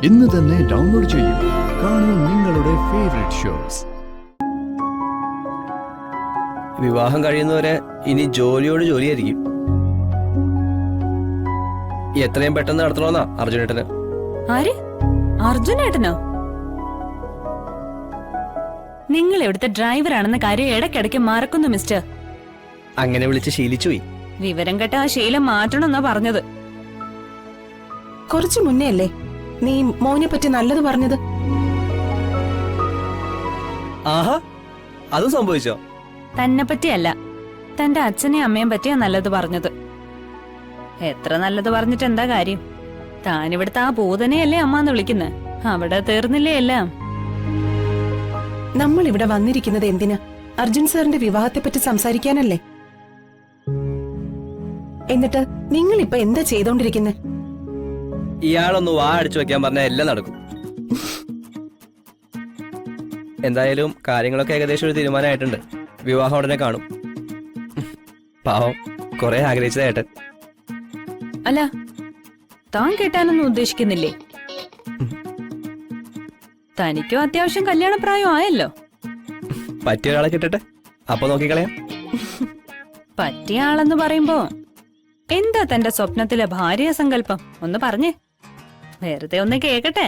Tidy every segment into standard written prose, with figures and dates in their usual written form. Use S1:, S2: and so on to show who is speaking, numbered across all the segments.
S1: ഇന്ന് തന്നെ ഡൗൺലോഡ് ചെയ്യൂ. കാണൂ നിങ്ങളുടെ ഫേവറേറ്റ് ഷോസ്.
S2: വിവാഹം കഴിയുന്നവരെ ഇനി ജോലിയോട് ജോലിയായിരിക്കും. എത്രയും പെട്ടെന്ന് നടത്തണമെന്നാ അർജുനേട്ടന്.
S3: ആര്? അർജുനേട്ടനോ? നിങ്ങൾ എവിടുത്തെ ഡ്രൈവറാണെന്ന കാര്യം ഇടയ്ക്കിടയ്ക്ക് മറക്കുന്നു മിസ്റ്റർ.
S2: അങ്ങനെ വിളിച്ച് ശീലിച്ചുപോയി.
S3: വിവരം കെട്ട ആ ശീലം മാറ്റണമെന്നാ പറഞ്ഞത്.
S4: കുറച്ചു മുന്നേ അല്ലേ നീ മോനെ പറ്റി നല്ലത് പറഞ്ഞത്?
S2: ആഹാ, അതും സംഭവിച്ചോ?
S3: തന്നെ പറ്റിയല്ല, തന്റെ അച്ഛനെയും അമ്മയും പറ്റിയാ നല്ലത് പറഞ്ഞത്. എത്ര നല്ലത് പറഞ്ഞിട്ട് എന്താ കാര്യം? താനിവിടുത്തെ ആ ഭൂതനെയല്ലേ അമ്മാന്ന് വിളിക്കുന്നത്. അവിടെ തീർന്നില്ലേ എല്ലാം?
S4: നമ്മൾ ഇവിടെ വന്നിരിക്കുന്നത് എന്തിനാ? അർജുൻ സാറിന്റെ വിവാഹത്തെ പറ്റി സംസാരിക്കാനല്ലേ? എന്നിട്ട് നിങ്ങൾ ഇപ്പൊ എന്താ ചെയ്തോണ്ടിരിക്കുന്നെ?
S2: ഇയാളൊന്ന് വാ അടിച്ചു വെക്കാൻ പറഞ്ഞാൽ എല്ലാം നടക്കും. എന്തായാലും കാര്യങ്ങളൊക്കെ ഏകദേശം ഒരു തീരുമാനമായിട്ടുണ്ട്. വിവാഹം ഉടനെ കാണും. പാവം, കുറെ ആഗ്രഹിച്ചത് ഏട്ടൻ.
S3: അല്ല, താൻ കേട്ടാനൊന്നും ഉദ്ദേശിക്കുന്നില്ലേ? തനിക്കും അത്യാവശ്യം കല്യാണപ്രായം ആയല്ലോ.
S2: പറ്റിയ ഒരാളെ കിട്ടട്ടെ, അപ്പൊ നോക്കിക്കളയാം.
S3: പറ്റിയ ആളെന്ന് പറയുമ്പോ എന്താ തന്റെ സ്വപ്നത്തിലെ ഭാര്യ സങ്കല്പം? ഒന്ന് പറഞ്ഞേ, വെറുതെ ഒന്ന് കേക്കട്ടെ.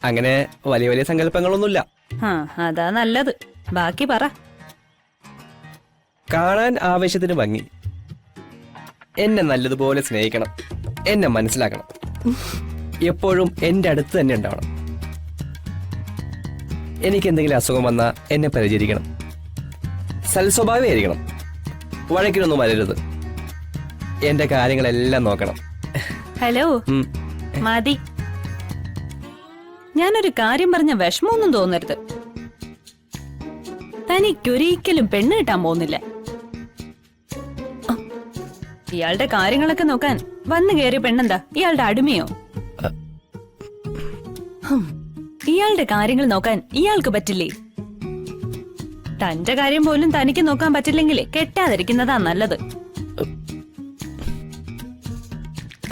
S2: അങ്ങനെ വലിയ വലിയ സങ്കല്പങ്ങളൊന്നുമില്ല.
S3: ആ, അതാ നല്ലത്. ബാക്കി പറ.
S2: കാണാൻ ആവേശത്തിന് ഭംഗി, എന്നെ നല്ലതുപോലെ സ്നേഹിക്കണം, എന്നെ മനസ്സിലാക്കണം, എപ്പോഴും എന്റെ അടുത്ത് തന്നെ ഉണ്ടാവണം. എനിക്ക് എന്തെങ്കിലും അസുഖം വന്നാ എന്നെ പരിചരിക്കണം, സൽസ്വഭാവിയായിരിക്കണം, വഴക്കിനൊന്നും വരരുത്, എന്റെ കാര്യങ്ങളെല്ലാം നോക്കണം.
S3: ഹലോ, മതി. ഞാനൊരു കാര്യം പറഞ്ഞ വിഷമമൊന്നും തോന്നരുത്. തനിക്കൊരിക്കലും പെണ്ണ് കിട്ടാൻ പോകുന്നില്ല. ഇയാളുടെ കാര്യങ്ങളൊക്കെ നോക്കാൻ വന്നു കയറിയ പെണ്ണെന്താ ഇയാളുടെ അടിമയോ? ഇയാളുടെ കാര്യങ്ങൾ നോക്കാൻ ഇയാൾക്ക് പറ്റില്ലേ? തന്റെ കാര്യം പോലും തനിക്ക് നോക്കാൻ പറ്റില്ലെങ്കിലേ കെട്ടാതിരിക്കുന്നതാ നല്ലത്.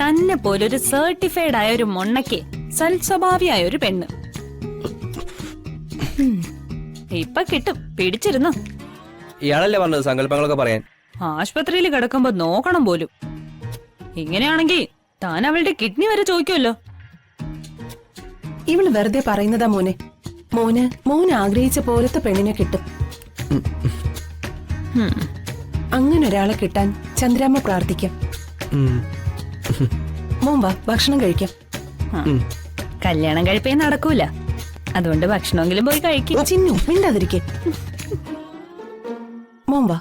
S3: തന്നെ പോലൊരു സർട്ടിഫൈഡ് ആയ ഒരു മൊണ്ണയ്ക്ക് സൽസ്വഭാവിയായ ഒരു പെണ്ണ് ഇപ്പൊ കിട്ടും. പിടിച്ചിരുന്നു.
S2: ഇയാളല്ലേ പറഞ്ഞത് സങ്കല്പങ്ങളൊക്കെ പറയാൻ?
S3: ആശുപത്രിയിൽ കിടക്കുമ്പോ നോക്കണം പോലും. ഇങ്ങനെയാണെങ്കി താൻ അവളുടെ കിഡ്നി വരെ ചോദിക്കുമല്ലോ.
S4: ഇവള് വെറുതെ പറയുന്നതാ മോനെ. മോന് ആഗ്രഹിച്ച പോലത്തെ പെണ്ണിനെ കിട്ടും. അങ്ങനെ ഒരാളെ കിട്ടാൻ ചന്ദ്രാമ്മ പ്രാർത്ഥിക്കാം. മോൻ വാ, ഭക്ഷണം കഴിക്കാം.
S3: കല്യാണം കഴിപ്പേ നടക്കൂല, അതുകൊണ്ട് ഭക്ഷണമെങ്കിലും പോയി കഴിക്കും.
S4: ചിന്നു, മിണ്ടാതിരിക്കെ. മോൻ വാ.